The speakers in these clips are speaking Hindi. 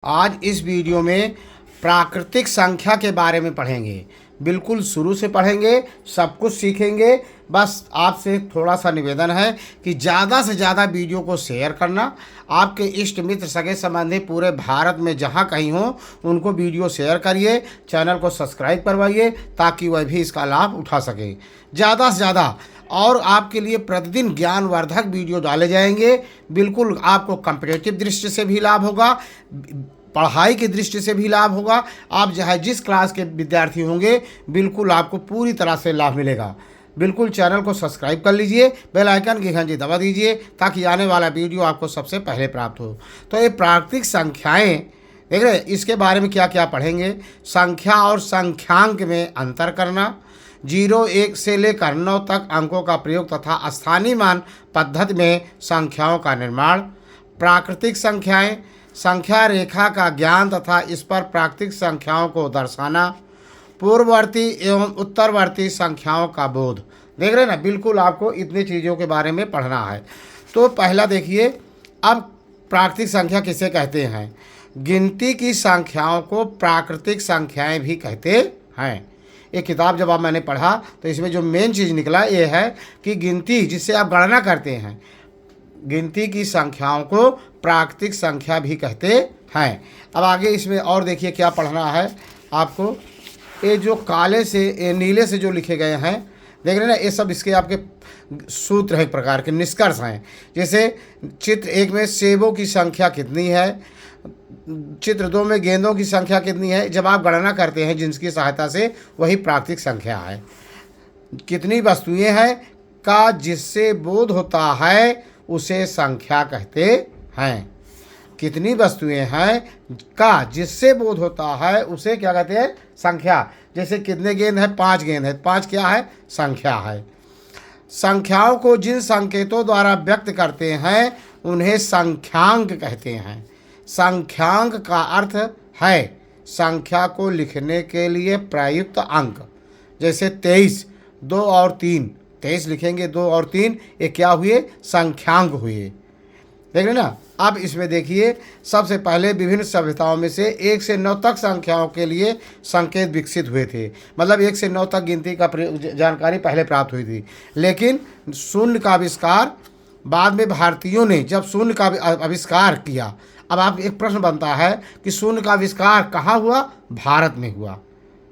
आज इस वीडियो में प्राकृतिक संख्या के बारे में पढ़ेंगे। बिल्कुल शुरू से पढ़ेंगे, सब कुछ सीखेंगे। बस आपसे थोड़ा सा निवेदन है कि ज़्यादा से ज़्यादा वीडियो को शेयर करना। आपके इष्ट मित्र सगे संबंधी पूरे भारत में जहाँ कहीं हो उनको वीडियो शेयर करिए, चैनल को सब्सक्राइब करवाइए ताकि वह भी इसका लाभ उठा सके ज़्यादा से ज़्यादा। और आपके लिए प्रतिदिन ज्ञानवर्धक वीडियो डाले जाएंगे। बिल्कुल आपको कॉम्पिटिटिव दृष्टि से भी लाभ होगा, पढ़ाई की दृष्टि से भी लाभ होगा। आप चाहे जिस क्लास के विद्यार्थी होंगे बिल्कुल आपको पूरी तरह से लाभ मिलेगा। बिल्कुल चैनल को सब्सक्राइब कर लीजिए, बेल आइकन की घंटी दबा दीजिए ताकि आने वाला वीडियो आपको सबसे पहले प्राप्त हो। तो ये प्राकृतिक संख्याएँ देख रहे हैं, इसके बारे में क्या क्या पढ़ेंगे। संख्या और संख्यांक में अंतर करना, 0 1 से लेकर 9 तक अंकों का प्रयोग तथा स्थानीय मान पद्धति में संख्याओं का निर्माण। प्राकृतिक संख्याएं, संख्या रेखा का ज्ञान तथा इस पर प्राकृतिक संख्याओं को दर्शाना। पूर्ववर्ती एवं उत्तरवर्ती संख्याओं का बोध। देख रहे हैं ना, बिल्कुल आपको इतनी चीज़ों के बारे में पढ़ना है। तो पहला देखिए, अब प्राकृतिक संख्या किसे कहते हैं। गिनती की संख्याओं को प्राकृतिक संख्याएं भी कहते हैं। ये किताब जब आप मैंने पढ़ा तो इसमें जो मेन चीज़ निकला ये है कि गिनती जिससे आप गणना करते हैं, गिनती की संख्याओं को प्राकृतिक संख्या भी कहते हैं। अब आगे इसमें और देखिए क्या पढ़ना है आपको। ये जो काले से ये नीले से जो लिखे गए हैं, देख रहे हैं ना, ये सब इसके आपके सूत्र है, एक प्रकार के निष्कर्ष हैं। जैसे चित्र 1 में सेबों की संख्या कितनी है, चित्र 2 में गेंदों की संख्या कितनी है। जब आप गणना करते हैं जिनकी सहायता से, वही प्राकृतिक संख्या है। कितनी वस्तुएं हैं का जिससे बोध होता है उसे संख्या कहते हैं। कितनी वस्तुएं हैं का जिससे बोध होता है उसे क्या कहते हैं, संख्या। जैसे कितने गेंद है, 5 गेंद है, 5 क्या है, संख्या है। संख्याओं को जिन संकेतों द्वारा व्यक्त करते हैं उन्हें संख्यांक कहते हैं। संख्यांक का अर्थ है संख्या को लिखने के लिए प्रयुक्त अंक। जैसे 23, 2 और 3, 23 लिखेंगे, 2 और 3 ये क्या हुए, संख्यांक हुए। देख रहे ना। अब इसमें देखिए, सबसे पहले विभिन्न सभ्यताओं में से 1 से 9 तक संख्याओं के लिए संकेत विकसित हुए थे। मतलब 1 से 9 तक गिनती का जानकारी पहले प्राप्त हुई थी। लेकिन शून्य का आविष्कार बाद में भारतीयों ने जब शून्य का आविष्कार किया। अब आप एक प्रश्न बनता है कि शून्य का आविष्कार कहाँ हुआ, भारत में हुआ,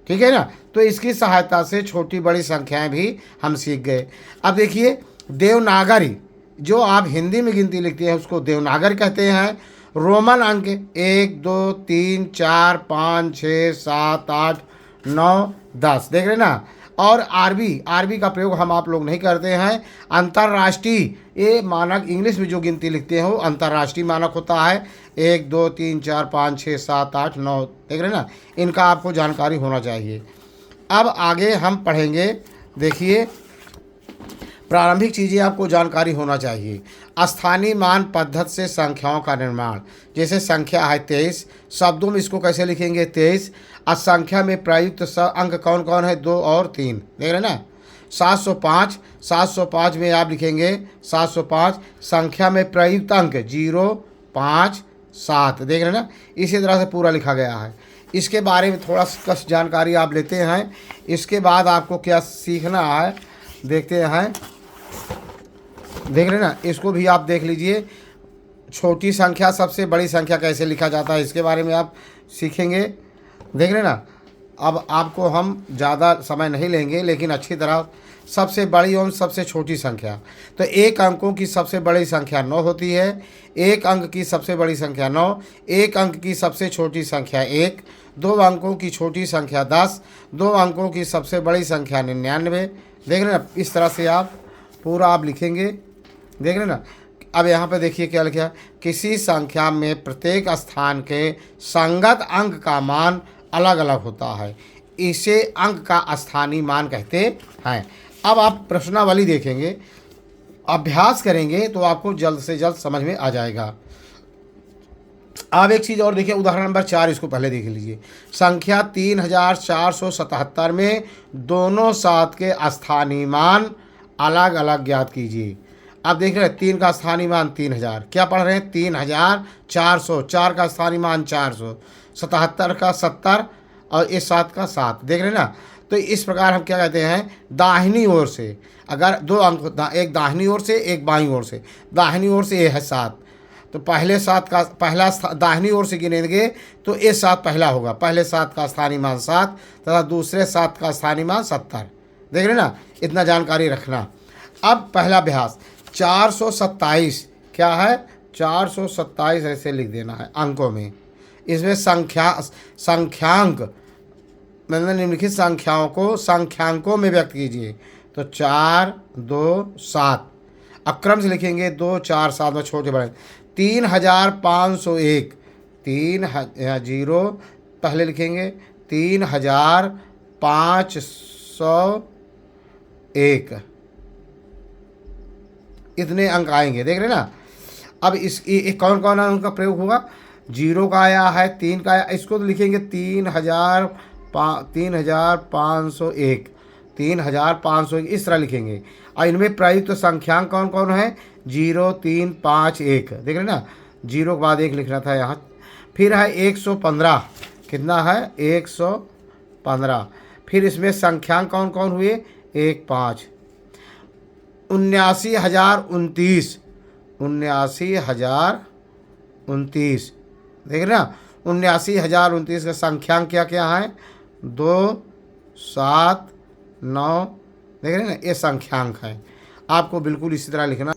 ठीक है ना। तो इसकी सहायता से छोटी बड़ी संख्याएं भी हम सीख गए। अब देखिए, देवनागरी जो आप हिंदी में गिनती लिखते हैं उसको देवनागरी कहते हैं। रोमन अंक 1 2 3 4 5 6 7 8 9 10, देख रहे ना। और आरबी का प्रयोग हम आप लोग नहीं करते हैं। अंतर्राष्ट्रीय ये मानक इंग्लिश में जो गिनती लिखते हैं वो अंतर्राष्ट्रीय मानक होता है। 1 2 3 4 5 6 7 8 9, देख रहे ना। इनका आपको जानकारी होना चाहिए। अब आगे हम पढ़ेंगे। देखिए, प्रारंभिक चीज़ें आपको जानकारी होना चाहिए। स्थानीय मान पद्धति से संख्याओं का निर्माण। जैसे संख्या है 23, शब्दों में इसको कैसे लिखेंगे, 23। संख्या में प्रयुक्त अंक कौन कौन है, 2 और 3, देख रहे ना। 705 में आप लिखेंगे 705, संख्या में प्रयुक्त अंक 0 5 7, देख रहे ना। इसी तरह से पूरा लिखा गया है। इसके बारे में थोड़ा सा जानकारी आप लेते हैं। इसके बाद आपको क्या सीखना है देखते हैं। देख रहे ना, इसको भी आप देख लीजिए। छोटी संख्या सबसे बड़ी संख्या कैसे लिखा जाता है इसके बारे में आप सीखेंगे, देख रहे ना। अब आपको हम ज़्यादा समय नहीं लेंगे लेकिन अच्छी तरह। सबसे बड़ी और सबसे छोटी संख्या, तो 1 अंकों की सबसे बड़ी संख्या 9 होती है। 1 अंक की सबसे बड़ी संख्या 9, 1 अंक की सबसे छोटी संख्या 1, 2 अंकों की छोटी संख्या 10, 2 अंकों की सबसे बड़ी संख्या 99, देख रहे ना। इस तरह से आप पूरा आप लिखेंगे, देख रहे ना। अब यहाँ पे देखिए क्या लिखा, किसी संख्या में प्रत्येक स्थान के संगत अंक का मान अलग अलग होता है, इसे अंक का स्थानीय मान कहते हैं। अब आप प्रश्नावली देखेंगे, अभ्यास करेंगे तो आपको जल्द से जल्द समझ में आ जाएगा। अब एक चीज़ और देखिए, उदाहरण नंबर 4 इसको पहले देख लीजिए। संख्या 3477 में दोनों सात के स्थानीय मान अलग अलग ज्ञात कीजिए। अब देख रहे हैं 3 का स्थानीय मान 3000, क्या पढ़ रहे हैं 3400, 4 का स्थानीय मान 400, 77 का 70 और इस 7 का 7, देख रहे हैं ना। तो इस प्रकार हम क्या कहते हैं, दाहिनी ओर से अगर दो अंक, एक दाहिनी ओर से एक बाईं ओर से, दाहिनी ओर से ये है 7, तो पहले 7 का पहला दाहिनी ओर से गिनेंगे तो ये 7 पहला होगा, पहले 7 का स्थानीय मान 7 तथा दूसरे 7 का स्थानीय मान 70, देख रहे ना। इतना जानकारी रखना। अब पहला अभ्यास 427 क्या है, 427 ऐसे लिख देना है अंकों में। इसमें संख्यांक मैंने निम्नलिखित संख्याओं को संख्यांकों में व्यक्त कीजिए। तो 4 2 7 अक्रम से लिखेंगे, 2 4 7 में छोटे बड़े। 3501, 0 पहले लिखेंगे, 3501 इतने अंक आएंगे, देख रहे ना। अब इस कौन कौन अंक का प्रयोग होगा, 0 का आया है, 3 का आया, इसको तो लिखेंगे 3501, 3501 इस तरह लिखेंगे। और इनमें प्रयुक्त संख्यांक कौन कौन है, 0 3 5 1, देख रहे ना। 0 के बाद 1 लिखना था यहाँ। फिर है 115, कितना है 115। फिर इसमें संख्यांक कौन कौन हुए, 1 5। 79,029, 79,029, देख रहे ना। 79,029 का संख्यांक क्या क्या है, 2 7 9, देख रहे ना, ये संख्यांक है। आपको बिल्कुल इसी तरह लिखना,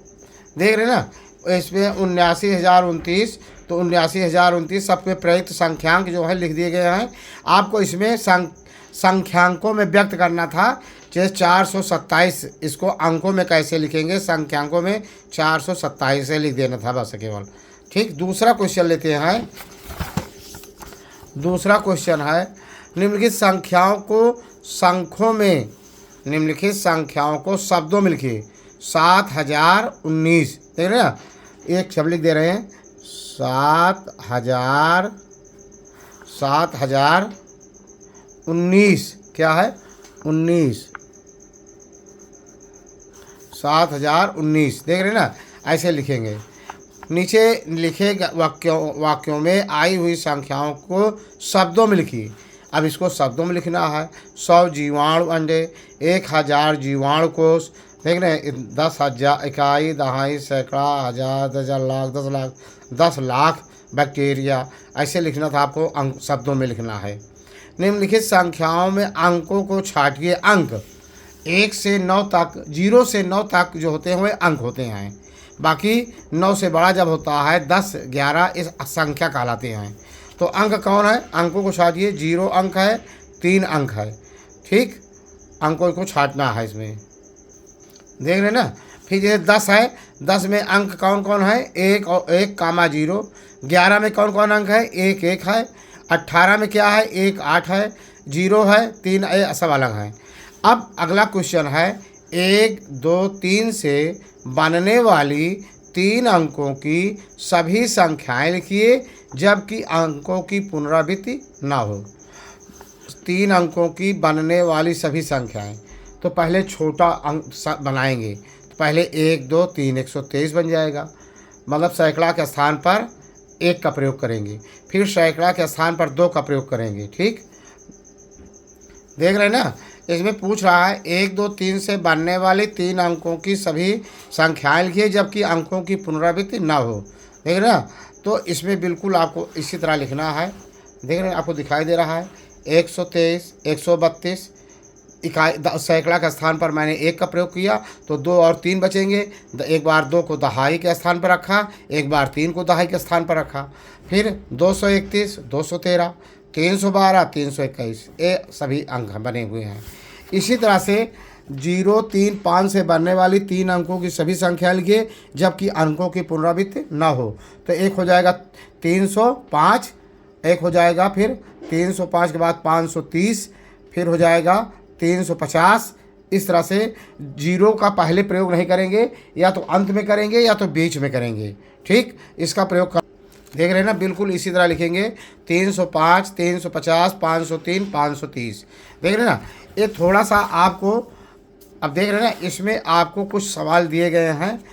देख रहे ना। इसमें 79,029, तो 79,029 सब पे प्रयुक्त संख्यांक जो है लिख दिए गए हैं। आपको इसमें संख्यांकों में व्यक्त करना था। जैसे 427 इसको अंकों में कैसे लिखेंगे, संख्यांकों में 427 से लिख देना था बस केवल, ठीक। दूसरा क्वेश्चन लेते हैं। दूसरा क्वेश्चन है, निम्नलिखित संख्याओं को संख्यों में, निम्नलिखित संख्याओं को शब्दों में लिखिए। 7019, देख रहे हैं, एक शब्द लिख दे रहे हैं, 7019 क्या है, 19, 7019, देख रहे हैं ना, ऐसे लिखेंगे। नीचे लिखे वाक्यों में आई हुई संख्याओं को शब्दों में लिखिए। अब इसको शब्दों में लिखना है। 100 जीवाणु अंडे, 1000 जीवाणु कोष, देख रहे हैं, 10,000 इकाई, दहाई, सैकड़ा, हजार, 10,000 लाख, 10 लाख, 10 लाख बैक्टीरिया, ऐसे लिखना था आपको, अंक शब्दों में लिखना है। निम्नलिखित संख्याओं में अंकों को छाटिए। अंक 1 से 9 तक, 0 से 9 तक जो होते हैं वे अंक होते हैं। बाकी 9 से बड़ा जब होता है 10 11 इस संख्या कहलाते हैं। तो अंक कौन है, अंकों को छाटिए। 0 अंक है, 3 अंक है, ठीक। अंकों को छाटना है इसमें, देख रहे ना। फिर जैसे 10 है, 10 में अंक कौन कौन है, 1 और 1 कामा 0। 11 में कौन कौन अंक है, 1 1 है। 18 में क्या है, 1 8 है, 0 है, 3 सब अलग है। अब अगला क्वेश्चन है, 1 2 3 से बनने वाली 3 अंकों की सभी संख्याएं लिखिए जबकि अंकों की पुनरावृत्ति ना हो। 3 अंकों की बनने वाली सभी संख्याएं, तो पहले छोटा अंक बनाएंगे। तो पहले 1 2 3 123 बन जाएगा, मतलब सैकड़ा के स्थान पर 1 का प्रयोग करेंगे। फिर सैकड़ा के स्थान पर 2 का प्रयोग करेंगे, ठीक। देख रहे हैं ना, इसमें पूछ रहा है 1 2 3 से बनने वाली 3 अंकों की सभी संख्याएं लिखिए जबकि अंकों की पुनरावृत्ति ना हो, देख रहे ना। तो इसमें बिल्कुल आपको इसी तरह लिखना है, देख रहे हैं, आपको दिखाई दे रहा है। 123 132 इकाई, सैकड़ा के स्थान पर मैंने 1 का प्रयोग किया तो 2 और 3 बचेंगे। एक बार 2 को दहाई के स्थान पर रखा, एक बार 3 को दहाई के स्थान पर रखा। फिर 231 213 312 321, ये सभी अंक बने हुए हैं। इसी तरह से 0 3 5 से बनने वाली 3 अंकों की सभी संख्या लिखिए जबकि अंकों की पुनरावृत्ति ना हो। तो 1 हो जाएगा 305, 1 हो जाएगा, फिर 305 के बाद 530, फिर हो जाएगा 350। इस तरह से 0 का पहले प्रयोग नहीं करेंगे, या तो अंत में करेंगे या तो बीच में करेंगे, ठीक। इसका प्रयोग देख रहे हैं ना, बिल्कुल इसी तरह लिखेंगे। 305 350 503 530, देख रहे हैं ना। ये थोड़ा सा आपको, अब देख रहे हैं ना, इसमें आपको कुछ सवाल दिए गए हैं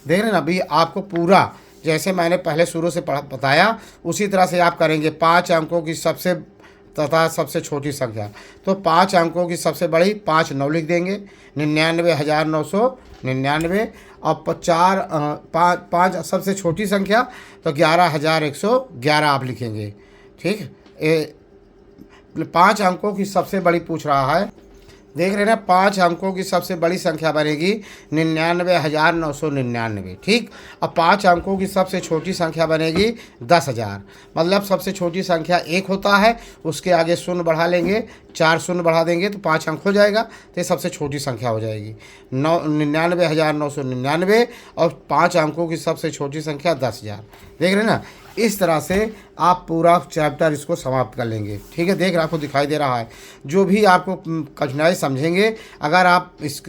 देख रहे हैं ना अभी आपको पूरा जैसे मैंने पहले शुरू से बताया उसी तरह से आप करेंगे। 5 अंकों की सबसे तथा सबसे छोटी संख्या, तो 5 अंकों की सबसे बड़ी 5 9 लिख देंगे, 99,999। और 5 सबसे छोटी संख्या तो 11,111 आप लिखेंगे। ठीक, 5 अंकों की सबसे बड़ी पूछ रहा है, देख रहे हैं ना। 5 अंकों की सबसे बड़ी संख्या बनेगी 99,999। ठीक, अब 5 अंकों की सबसे छोटी संख्या बनेगी 10,000। मतलब सबसे छोटी संख्या 1 होता है, उसके आगे शून्य बढ़ा लेंगे, 4 शून्य बढ़ा देंगे तो 5 अंक हो जाएगा, तो ये सबसे छोटी संख्या हो जाएगी 99,999। और 5 अंकों की सबसे छोटी संख्या 10,000। देख रहे हैं ना, इस तरह से आप पूरा चैप्टर इसको समाप्त कर लेंगे। ठीक है, देख रहे आपको दिखाई दे रहा है। जो भी आपको कठिनाई समझेंगे, अगर आप इस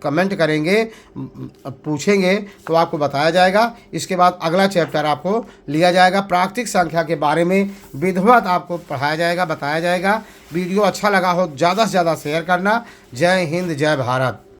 कमेंट करेंगे, पूछेंगे तो आपको बताया जाएगा। इसके बाद अगला चैप्टर आपको लिया जाएगा, प्राकृतिक संख्या के बारे में विधिवत आपको पढ़ाया जाएगा, बताया जाएगा। वीडियो अच्छा लगा हो ज़्यादा से ज़्यादा शेयर करना। जय हिंद, जय भारत।